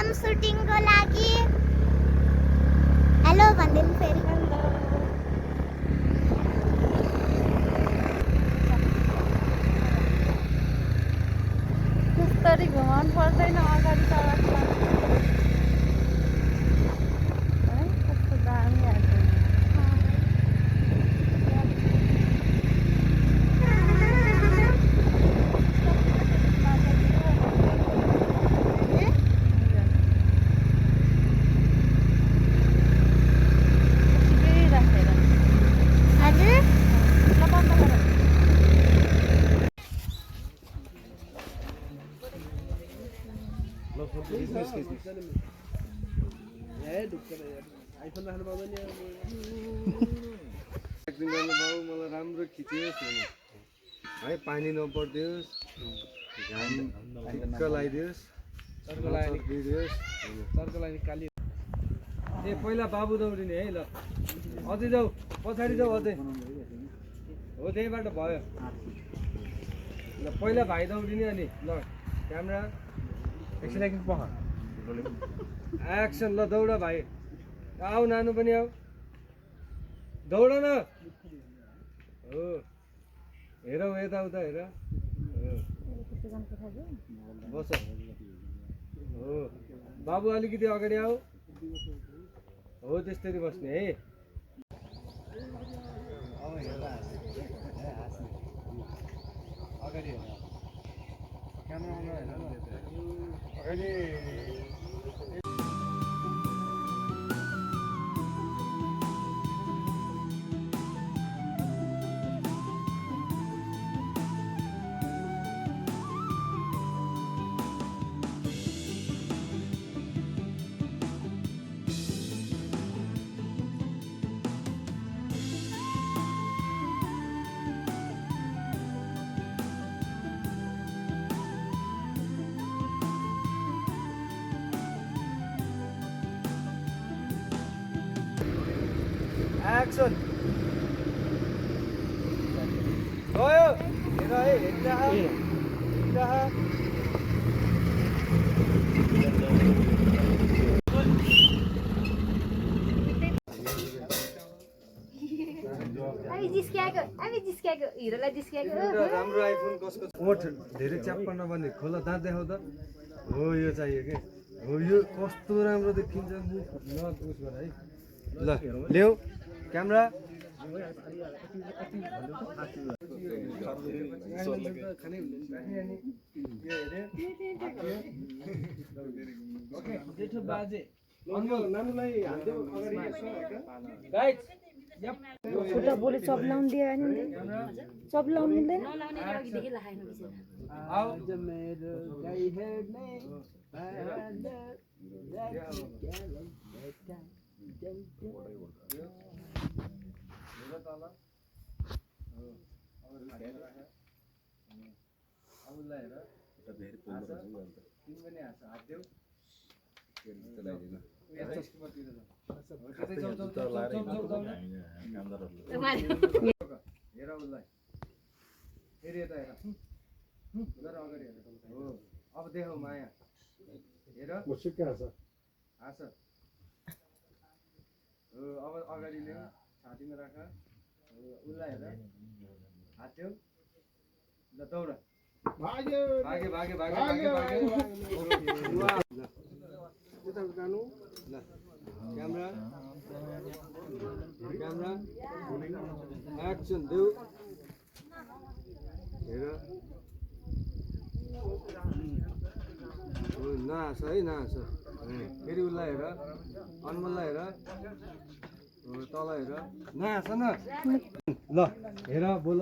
film सुटिङको लागि hello भन्दिनु फेरि त्यस्तरी घुमाउनु पर्दैन अगाडि सडक है कस्तो दामी आएको आइफोन राख्नु पाउँदैन एक्टिङ गर्नु पाऊ मलाई राम्रो खिचियोस् है पानी नपर्दियोस् घाम ठिक्क लगाइदियोस् चर्को लागि काली ए पहिला बाबु दौडिने है ल अझै जाऊ पछाडि जाऊ अझै हो त्यहीबाट भयो ल पहिला भाइ दौडिने अनि ल क्यामेरा एकछिन एकछिन पख एक्सन ल दौड भाइ आऊ नानु पनि आऊ दौड न हो हेरौ यताउता हेर बस हो बाबु अलिकति अगाडि आऊ हो त्यसरी बस्ने है अगाडि हेर क्यामेरामा हेर अगाडि एक्सन गयो हेर है हेरिरह राम्रो आइफोन कसको ओठ धेरै च्याप्प नबन्ने खोला दाँत देखाउ त हो यो चाहियो के हो यो कस्तो राम्रो देखिन्छ मुख न उस गर है ल ल्याऊ क्यामेरा छोटा बोले चप्लाउनु दियो नि चप्लाउनु दिँदैन अब देखाउ माया हेर हाँस अब अगाडि ल्याऊ छातीमा राख उसलाई हेर हात्यो ल दौड भागे भागे भागे भागे भागे ल क्यामेरा क्यामेरा एक्सन देऊ हेर नहाँस है नहाँस फेरि उसलाई हेर अनमोललाई हेर तल हेर नहाँस न ल हेर बोल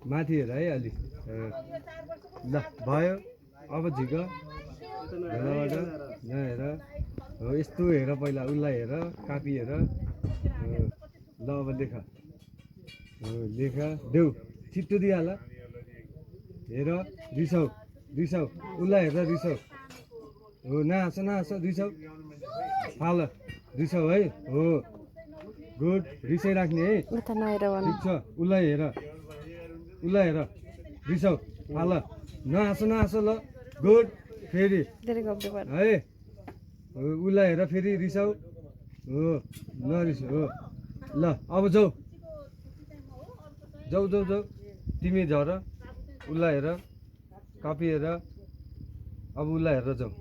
माथि हेर है अलि ल भयो अब झिक हेरबाट नहेर हो यस्तो हेर पहिला उसलाई हेर कापी हेर ल अब लेख लेख देऊ छिट्टो दिइहाल हेर रिसाउ उसलाई हेर रिसाउ हो नहाँस रिसाउ फाल रिसाउ है हो गुड रिसाइराख्ने है ठिक छ उसलाई हेर रिसाउ फाल नहाँस ल गुड फेरि धेरै गफ गर्नु है उसलाई हेर फेरि रिसाउ हो नरिस हो ल अब जाऊ जाऊ जाऊ जाऊ तिमी झर उसलाई हेर कपी हेर अब उसलाई हेरेर जाऊ